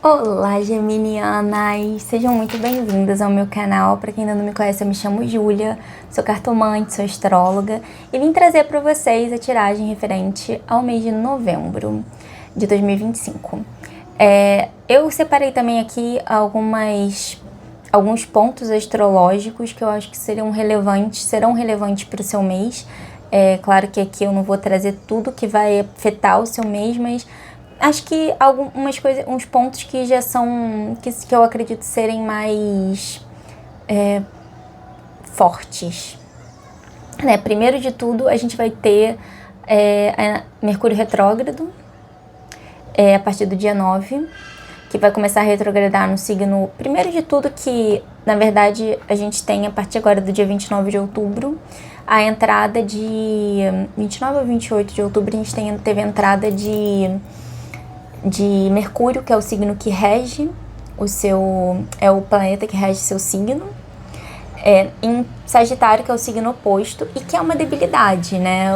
Olá, geminianas! Sejam muito bem-vindas ao meu canal. Para quem ainda não me conhece, eu me chamo Júlia, sou cartomante, sou astróloga e vim trazer para vocês a tiragem referente ao mês de novembro de 2025. Eu separei também aqui alguns pontos astrológicos que eu acho que serão relevantes para o seu mês. Claro que aqui eu não vou trazer tudo que vai afetar o seu mês, mas acho que algumas coisas, uns pontos que já são, que eu acredito serem mais fortes, né? Primeiro de tudo, a gente vai ter Mercúrio retrógrado a partir do dia 9, que vai começar a retrogradar no signo, primeiro de tudo que, na verdade, a gente tem a partir agora do dia 29 de outubro, a entrada de 29 ou 28 de outubro, a gente teve a entrada de Mercúrio, que é o signo que rege é o planeta que rege seu signo, em Sagitário, que é o signo oposto, e que é uma debilidade, né?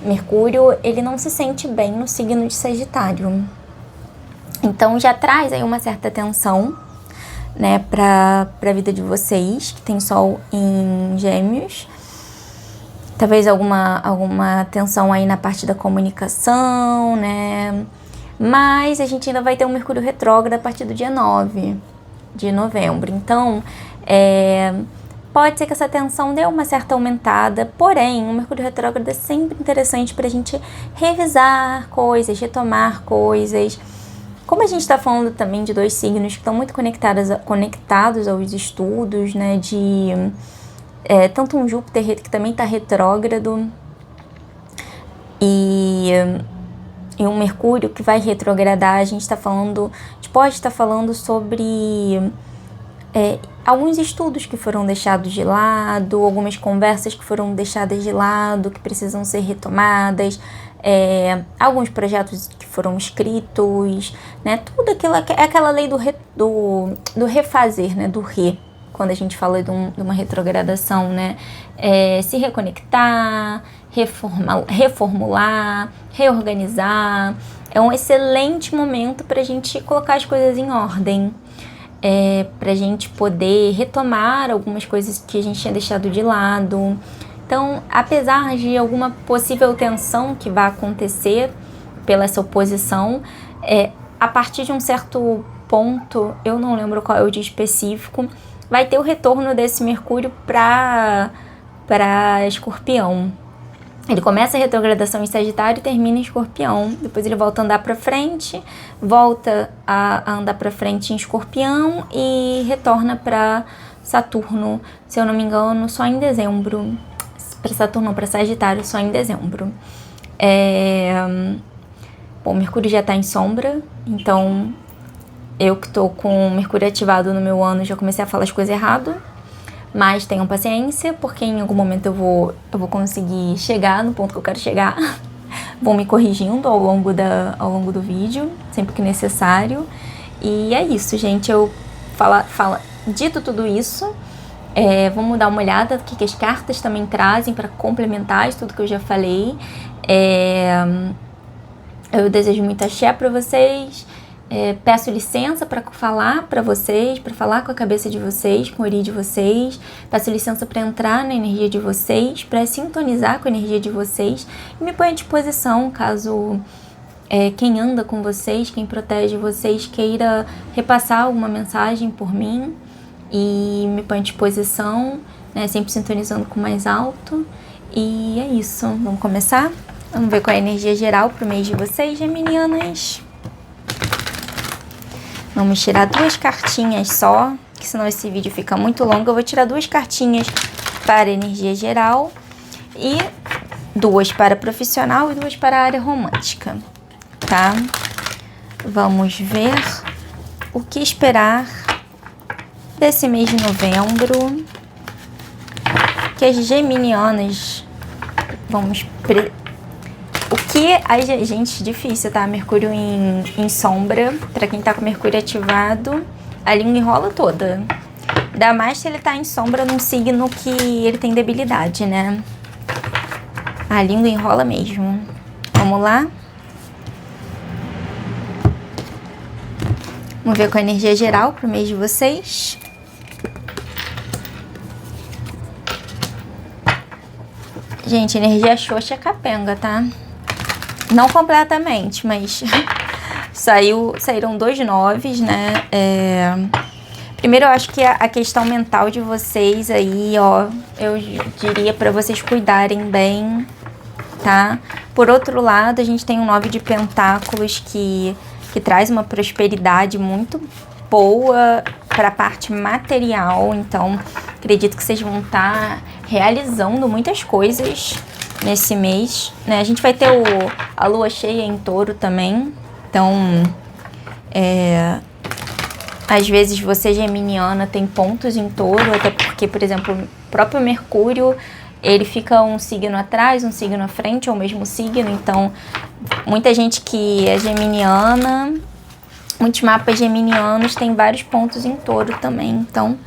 Mercúrio, ele não se sente bem no signo de Sagitário. Então já traz aí uma certa tensão, né, pra vida de vocês, que tem Sol em Gêmeos. Talvez alguma tensão aí na parte da comunicação, né? Mas a gente ainda vai ter um Mercúrio retrógrado a partir do dia 9 de novembro. Então, pode ser que essa tensão dê uma certa aumentada, porém, o Mercúrio retrógrado é sempre interessante para a gente revisar coisas, retomar coisas. Como a gente está falando também de dois signos que estão muito conectados aos estudos, né, tanto um Júpiter que também está retrógrado e um Mercúrio que vai retrogradar, a gente pode estar falando sobre alguns estudos que foram deixados de lado, algumas conversas que foram deixadas de lado, que precisam ser retomadas, alguns projetos que foram escritos, né? Tudo aquela lei do refazer, né? Do quando a gente fala de uma retrogradação, né? Se reconectar, reformular, reorganizar. É um excelente momento para a gente colocar as coisas em ordem, para a gente poder retomar algumas coisas que a gente tinha deixado de lado. Então, apesar de alguma possível tensão que vai acontecer pela essa oposição, a partir de um certo ponto, eu não lembro qual é o dia específico, vai ter o retorno desse Mercúrio para Escorpião. Ele começa a retrogradação em Sagitário e termina em Escorpião. Depois ele volta a andar para frente, volta a andar para frente em Escorpião e retorna para Saturno, se eu não me engano, só em dezembro. Para Saturno, para Sagitário, só em dezembro. Bom, Mercúrio já está em sombra, então eu que estou com o Mercúrio ativado no meu ano já comecei a falar as coisas erradas. Mas tenham paciência, porque em algum momento eu vou conseguir chegar no ponto que eu quero chegar. Vou me corrigindo ao longo do vídeo, sempre que necessário. E é isso, gente. Dito tudo isso, vamos dar uma olhada no que as cartas também trazem para complementar isso tudo que eu já falei. Eu desejo muito axé para vocês. Peço licença para falar para vocês, para falar com a cabeça de vocês, com o ori de vocês. Peço licença para entrar na energia de vocês, para sintonizar com a energia de vocês. E me põe à disposição caso quem anda com vocês, quem protege vocês, queira repassar alguma mensagem por mim. E me põe à disposição, né, sempre sintonizando com o mais alto. E é isso, vamos começar? Vamos ver qual é a energia geral para o mês de vocês, geminianas. Vamos tirar 2 cartinhas só, que senão esse vídeo fica muito longo. Eu vou tirar 2 cartinhas para energia geral e 2 para profissional e 2 para a área romântica, tá? Vamos ver o que esperar desse mês de novembro, que as geminianas gente, difícil, tá? Mercúrio em sombra, pra quem tá com Mercúrio ativado, a língua enrola toda. Ainda mais se ele tá em sombra num signo que ele tem debilidade, né? A língua enrola mesmo. Vamos lá? Vamos ver com a energia geral pro mês de vocês. Gente, energia xoxa capenga, tá? Não completamente, mas saíram 2 noves, né? Primeiro, eu acho que a questão mental de vocês aí, ó, eu diria pra vocês cuidarem bem, tá? Por outro lado, a gente tem um 9 de pentáculos que traz uma prosperidade muito boa para a parte material. Então, acredito que vocês vão estar realizando muitas coisas nesse mês, né? A gente vai ter a lua cheia em Touro também. Então, às vezes você, geminiana, tem pontos em Touro, até porque, por exemplo, o próprio Mercúrio, ele fica um signo atrás, um signo à frente, ou o mesmo signo. Então, muita gente que é geminiana, muitos mapas geminianos têm vários pontos em Touro também. Então,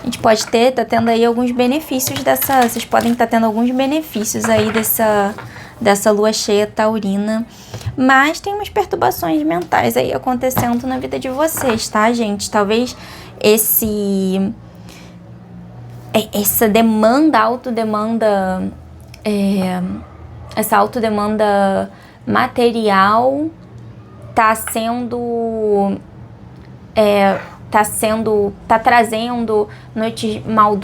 a gente pode tá tendo aí alguns benefícios vocês podem estar tendo alguns benefícios aí dessa lua cheia taurina. Mas tem umas perturbações mentais aí acontecendo na vida de vocês, tá, gente? Talvez essa autodemanda material tá trazendo noites mal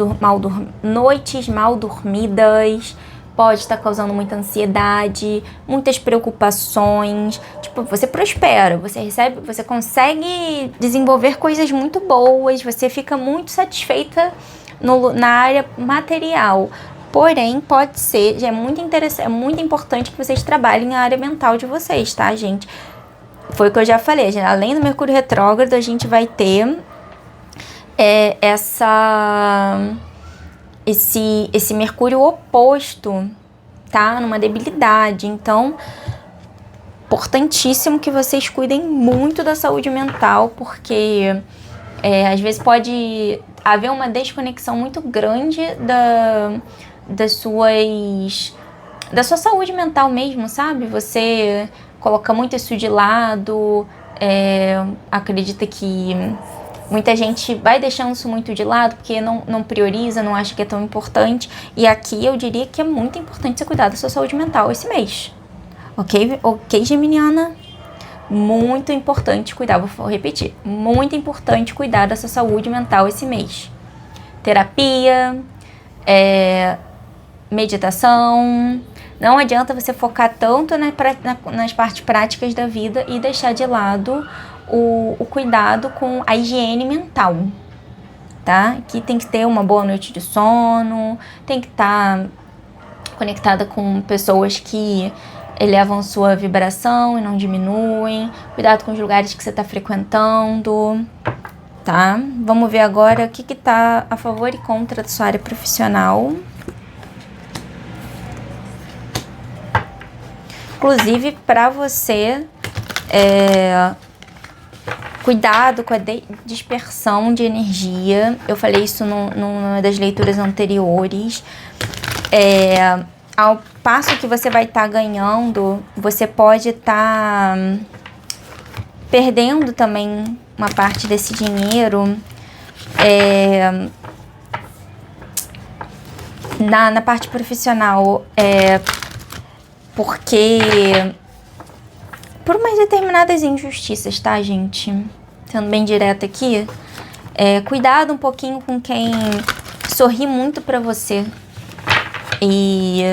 dormidas, pode estar causando muita ansiedade, muitas preocupações. Tipo, você prospera, você consegue desenvolver coisas muito boas, você fica muito satisfeita na área material. Porém, pode ser, já é muito interessante, é muito importante que vocês trabalhem a área mental de vocês, tá, gente? Foi o que eu já falei, gente, além do Mercúrio retrógrado, a gente vai ter esse Mercúrio oposto, tá? Numa debilidade. Então, importantíssimo que vocês cuidem muito da saúde mental, porque às vezes pode haver uma desconexão muito grande da sua saúde mental mesmo, sabe? Você coloca muito isso de lado, acredita que muita gente vai deixando isso muito de lado porque não prioriza, não acha que é tão importante. E aqui eu diria que é muito importante você cuidar da sua saúde mental esse mês. Ok, geminiana? Muito importante cuidar, vou repetir. Muito importante cuidar da sua saúde mental esse mês. Terapia, meditação. Não adianta você focar tanto nas partes práticas da vida e deixar de lado o cuidado com a higiene mental, tá? Que tem que ter uma boa noite de sono, tem que estar conectada com pessoas que elevam sua vibração e não diminuem. Cuidado com os lugares que você está frequentando, tá? Vamos ver agora o que tá a favor e contra da sua área profissional. Inclusive, para você, cuidado com a dispersão de energia. Eu falei isso numa das leituras anteriores. Ao passo que você vai estar ganhando, você pode estar perdendo também uma parte desse dinheiro na parte profissional. Porque por umas determinadas injustiças, tá, gente? Sendo bem direta aqui, cuidado um pouquinho com quem sorri muito pra você. E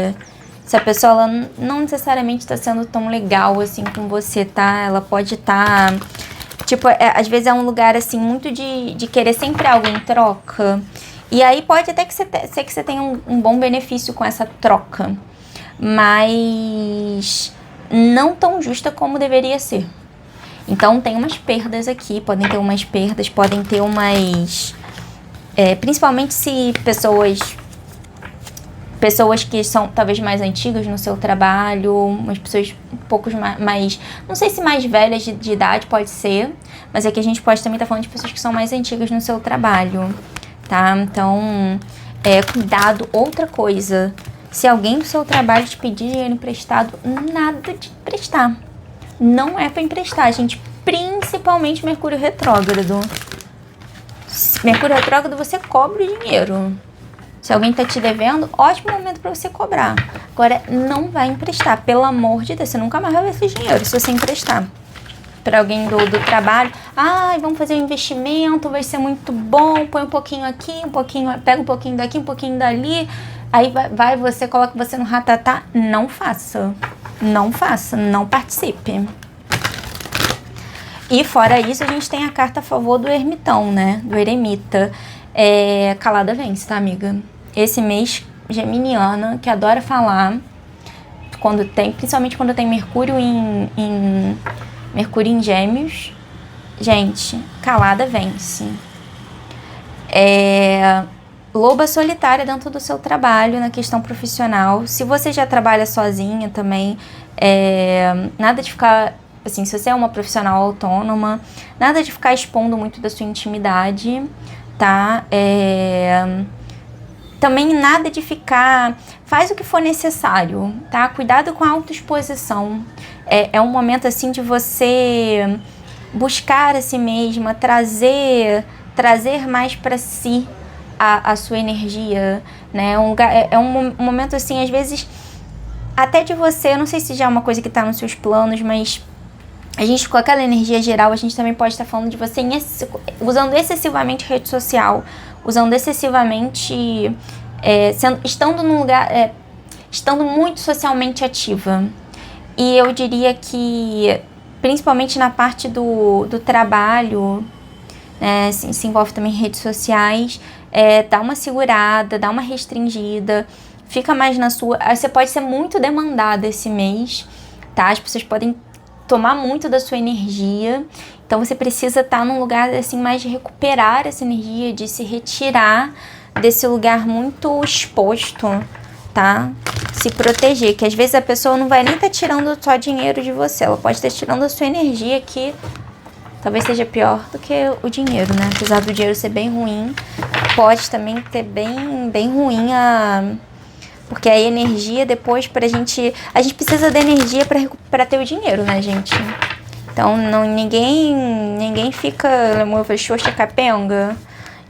se a pessoa ela não necessariamente tá sendo tão legal assim com você, tá? Ela pode estar... tipo, às vezes é um lugar assim muito de querer sempre algo em troca. E aí pode até ser que você tenha um bom benefício com essa troca, mas não tão justa como deveria ser. Então tem umas perdas aqui, podem ter umas perdas, podem ter umas... principalmente se pessoas que são talvez mais antigas no seu trabalho, umas pessoas um pouco mais... não sei se mais velhas de idade, pode ser, mas aqui a gente pode também estar falando de pessoas que são mais antigas no seu trabalho, tá? Então, cuidado. Outra coisa... se alguém do seu trabalho te pedir dinheiro emprestado, nada de emprestar. Não é para emprestar, gente. principalmente Mercúrio retrógrado. Mercúrio retrógrado, você cobra o dinheiro. Se alguém tá te devendo, ótimo momento para você cobrar. Agora, não vai emprestar, pelo amor de Deus, você nunca mais vai ver esse dinheiro se você emprestar para alguém do trabalho. Vamos fazer um investimento, vai ser muito bom, põe um pouquinho aqui, pega um pouquinho daqui, um pouquinho dali, aí você coloca você no ratatá. Não faça, não participe. E fora isso, a gente tem a carta a favor do ermitão, né, do eremita. Calada vence, tá, amiga? Esse mês, geminiana, que adora falar, principalmente quando tem Mercúrio em Gêmeos, gente, calada vence. Loba solitária dentro do seu trabalho, na questão profissional. Se você já trabalha sozinha também, nada de ficar, assim, se você é uma profissional autônoma, nada de ficar expondo muito da sua intimidade, tá? Também nada de ficar... Faz o que for necessário, tá? Cuidado com a autoexposição. É um momento, assim, de você buscar a si mesma, trazer mais para si a sua energia, né? Um momento, assim, às vezes, até de você... Eu não sei se já é uma coisa que tá nos seus planos, mas... A gente, com aquela energia geral, a gente também pode estar falando de você usando excessivamente rede social, usando excessivamente, estando num lugar, estando muito socialmente ativa. E eu diria que, principalmente na parte do trabalho, se envolve também em redes sociais, dá uma segurada, dá uma restringida, fica mais na sua... Você pode ser muito demandada esse mês, tá? As pessoas podem tomar muito da sua energia, então você precisa estar num lugar assim mais de recuperar essa energia, de se retirar desse lugar muito exposto, tá? Se proteger, que às vezes a pessoa não vai nem estar tirando só dinheiro de você, ela pode estar tirando a sua energia, que talvez seja pior do que o dinheiro, né? Apesar do dinheiro ser bem ruim, pode também ter bem ruim porque a energia depois a gente precisa da energia para ter o dinheiro, né, gente? Então, ninguém fica xoxa capenga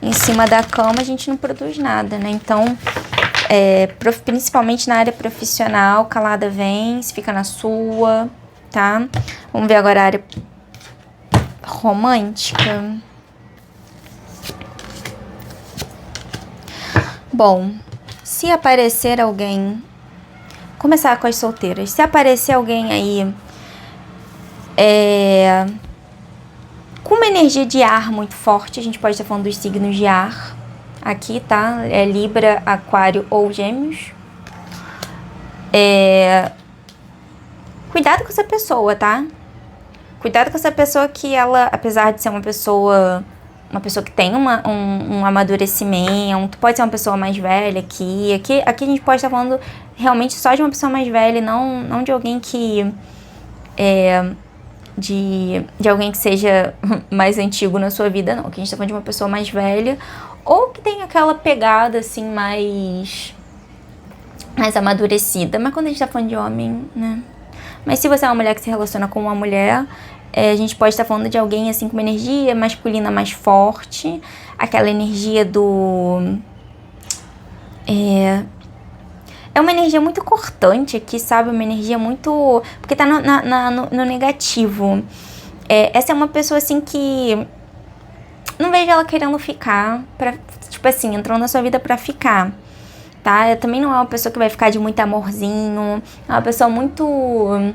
em cima da cama, a gente não produz nada, né? Então, principalmente na área profissional, calada vence, fica na sua, tá? Vamos ver agora a área romântica. Bom... Se aparecer alguém... Começar com as solteiras. Se aparecer alguém aí... com uma energia de ar muito forte, a gente pode estar falando dos signos de ar. Aqui, tá? Libra, Aquário ou Gêmeos. Cuidado com essa pessoa, tá? Cuidado com essa pessoa que ela, apesar de ser uma pessoa que tem um amadurecimento, pode ser uma pessoa mais velha aqui a gente pode estar falando realmente só de uma pessoa mais velha, não de alguém que de alguém que seja mais antigo na sua vida, não, que a gente tá falando de uma pessoa mais velha, ou que tem aquela pegada assim mais amadurecida, mas quando a gente tá falando de homem, né? Mas se você é uma mulher que se relaciona com uma mulher, a gente pode estar falando de alguém assim com uma energia masculina mais forte, aquela energia do... É uma energia muito cortante aqui, sabe? Uma energia muito... Porque tá no negativo. Essa é uma pessoa assim que... Não vejo ela querendo ficar, tipo assim, entrou na sua vida pra ficar, tá? Também não é uma pessoa que vai ficar de muito amorzinho, é uma pessoa muito...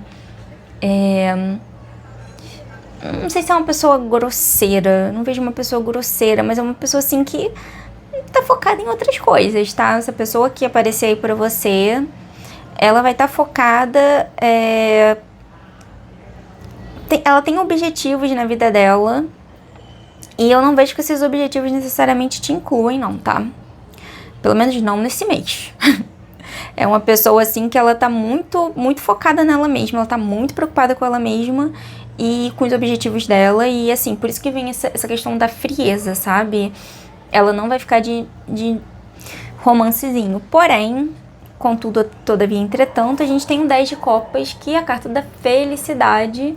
Não sei se é uma pessoa grosseira, não vejo uma pessoa grosseira, mas é uma pessoa assim que tá focada em outras coisas, tá? Essa pessoa que aparecer aí pra você, ela vai estar focada, ela tem objetivos na vida dela, e eu não vejo que esses objetivos necessariamente te incluem, não, tá? Pelo menos não nesse mês. É uma pessoa assim que ela tá muito, muito focada nela mesma, ela tá muito preocupada com ela mesma e com os objetivos dela, e assim, por isso que vem essa questão da frieza, sabe? Ela não vai ficar de romancezinho. Porém, contudo, todavia, entretanto, a gente tem o 10 de copas, que é a carta da felicidade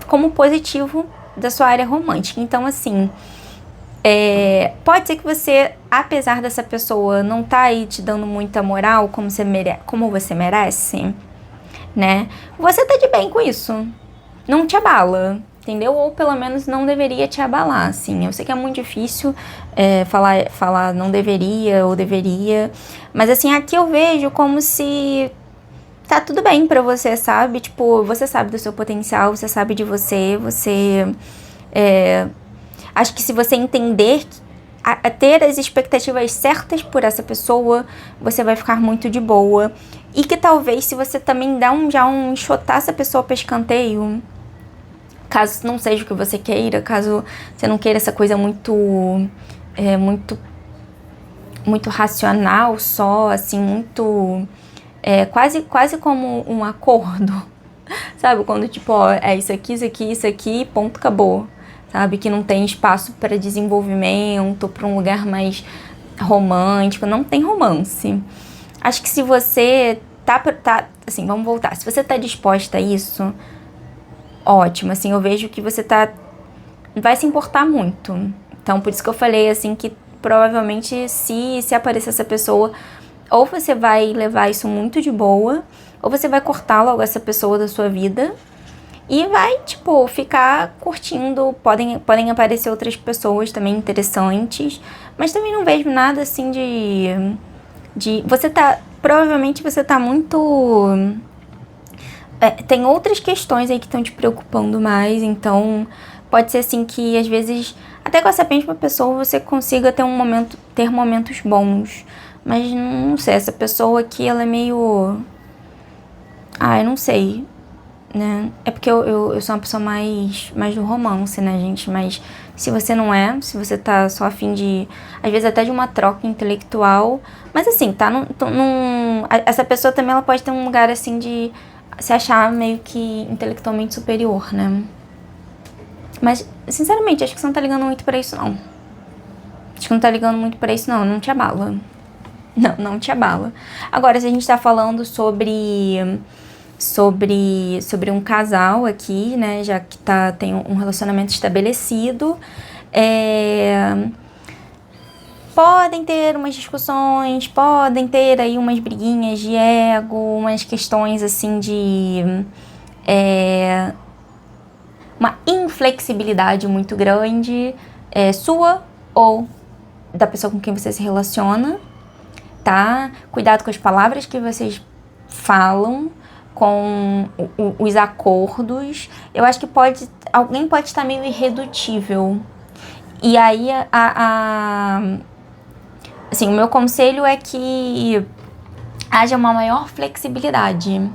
como positivo da sua área romântica. Então, assim, pode ser que você, apesar dessa pessoa não tá aí te dando muita moral como você merece, né? Você tá de bem com isso. Não te abala, entendeu? Ou pelo menos não deveria te abalar, assim. Eu sei que é muito difícil falar não deveria ou deveria, mas assim, aqui eu vejo como se tá tudo bem pra você, sabe? Tipo, você sabe do seu potencial, você sabe de você, acho que se você entender a ter as expectativas certas por essa pessoa, você vai ficar muito de boa. E que talvez, se você também enxotar essa pessoa pra escanteio, caso não seja o que você queira, caso você não queira essa coisa muito racional só, assim, muito... quase como um acordo, sabe? Quando, tipo, ó, é isso aqui, ponto, acabou, sabe? Que não tem espaço para desenvolvimento, para um lugar mais romântico, não tem romance. Acho que se você assim, vamos voltar, se você tá disposta a isso, ótimo, assim, eu vejo que você vai se importar muito. Então, por isso que eu falei, assim, que provavelmente se aparecer essa pessoa, ou você vai levar isso muito de boa, ou você vai cortar logo essa pessoa da sua vida e vai, tipo, ficar curtindo. Podem aparecer outras pessoas também interessantes, mas também não vejo nada, assim, provavelmente você tá muito... tem outras questões aí que estão te preocupando mais, então pode ser assim que às vezes, até com essa mesma pessoa, você consiga ter momentos bons. Mas não sei, essa pessoa aqui, ela é meio... eu não sei, né? É porque eu sou uma pessoa mais do romance, né, gente? Mas se você não se você tá só a fim de... Às vezes até de uma troca intelectual. Mas assim, essa pessoa também, ela pode ter um lugar, assim, de se achar meio que intelectualmente superior, né? Mas, sinceramente, acho que você não tá ligando muito pra isso, não. Acho que não tá ligando muito pra isso, não te abala. Não te abala. Agora, se a gente tá falando sobre um casal aqui, né, já que tem um relacionamento estabelecido, podem ter umas discussões, podem ter aí umas briguinhas de ego, umas questões assim de uma inflexibilidade muito grande, sua ou da pessoa com quem você se relaciona, tá? Cuidado com as palavras que vocês falam, com os acordos. Eu acho que alguém pode estar meio irredutível. E aí, assim, o meu conselho é que haja uma maior flexibilidade,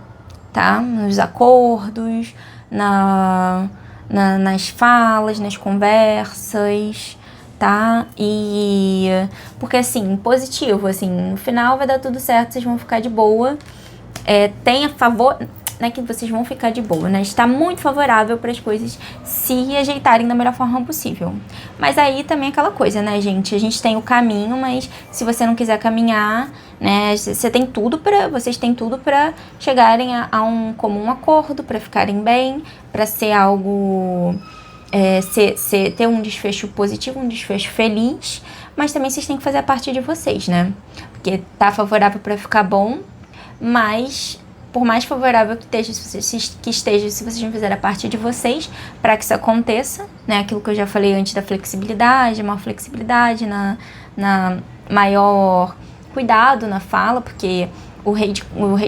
tá? Nos acordos, nas falas, nas conversas, tá? Porque, assim, positivo, assim, no final vai dar tudo certo, vocês vão ficar de boa. Tenha favor... Não é que vocês vão ficar de boa, né? Está muito favorável para as coisas se ajeitarem da melhor forma possível. Mas aí também é aquela coisa, né, gente? A gente tem o caminho, mas se você não quiser caminhar, né? Vocês têm tudo para chegarem a um comum acordo, para ficarem bem, para ser algo... ter um desfecho positivo, um desfecho feliz. Mas também vocês têm que fazer a parte de vocês, né? Porque tá favorável para ficar bom, mas... por mais favorável que esteja, se vocês não fizerem a parte de vocês para que isso aconteça, né? Aquilo que eu já falei antes da flexibilidade, maior flexibilidade, na maior cuidado na fala, porque o rei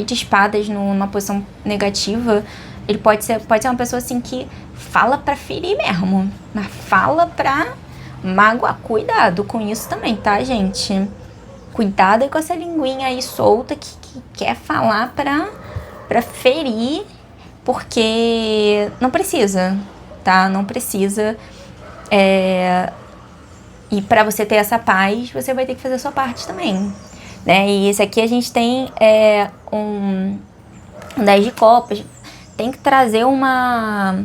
de espadas numa posição negativa, ele pode ser uma pessoa assim que fala pra ferir mesmo, mas fala pra magoar. Cuidado com isso também, tá, gente? Cuidado aí com essa linguinha aí solta que quer falar pra ferir, porque não precisa, tá? Não precisa. E pra você ter essa paz, você vai ter que fazer a sua parte também, né? E esse aqui a gente tem um 10 de copas. Tem que trazer uma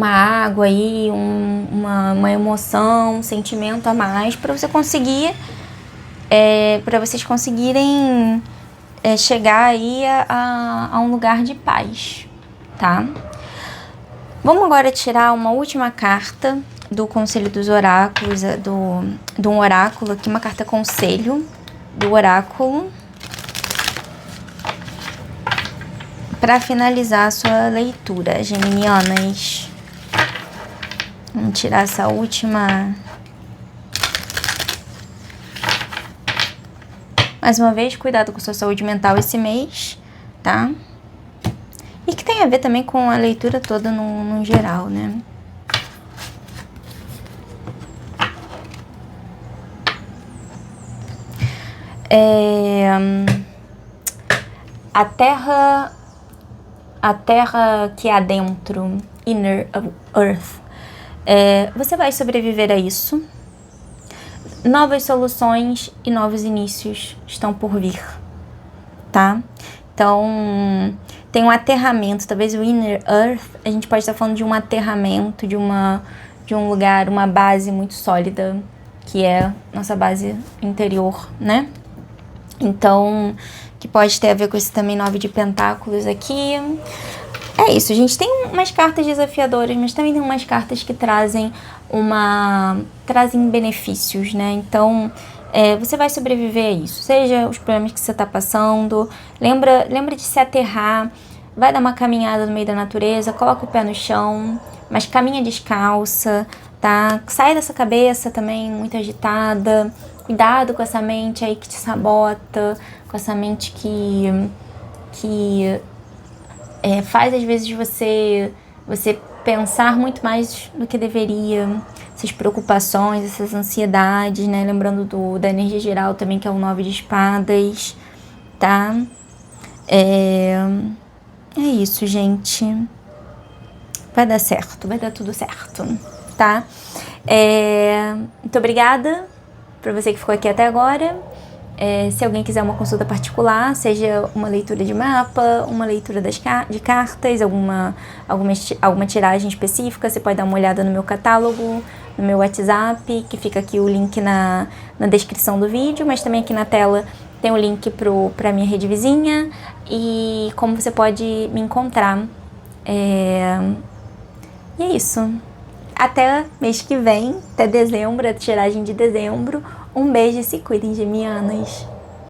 água aí, uma emoção, um sentimento a mais pra você conseguir, pra vocês conseguirem chegar aí a um lugar de paz, tá? Vamos agora tirar uma última carta do Conselho dos Oráculos, do um oráculo aqui, uma carta conselho do oráculo, para finalizar a sua leitura, geminianas. Vamos tirar essa última. Mais uma vez, cuidado com sua saúde mental esse mês, tá? E que tem a ver também com a leitura toda no geral, né? A terra que há dentro, inner earth, você vai sobreviver a isso. Novas soluções e novos inícios estão por vir, tá? Então, tem um aterramento, talvez o inner earth, a gente pode estar falando de um aterramento, de um lugar, uma base muito sólida, que é nossa base interior, né? Então, que pode ter a ver com esse também 9 de pentáculos aqui. É isso, a gente tem umas cartas desafiadoras, mas também tem umas cartas que trazem benefícios, né? Então, você vai sobreviver a isso, seja os problemas que você está passando. Lembra de se aterrar, vai dar uma caminhada no meio da natureza, coloca o pé no chão, mas caminha descalça, tá? Sai dessa cabeça também muito agitada, cuidado com essa mente aí que te sabota, com essa mente que faz às vezes você pensar muito mais do que deveria, essas preocupações, essas ansiedades, né? Lembrando da energia geral também, que é o 9 de espadas, tá? É isso, gente. Vai dar certo, vai dar tudo certo, tá? Muito obrigada pra você que ficou aqui até agora. Se alguém quiser uma consulta particular, seja uma leitura de mapa, uma leitura de cartas, alguma tiragem específica, você pode dar uma olhada no meu catálogo, no meu WhatsApp, que fica aqui o link na descrição do vídeo, mas também aqui na tela tem o link pra minha rede vizinha e como você pode me encontrar. E é isso. Até mês que vem, até dezembro, a tiragem de dezembro. Um beijo e se cuidem, gemianas!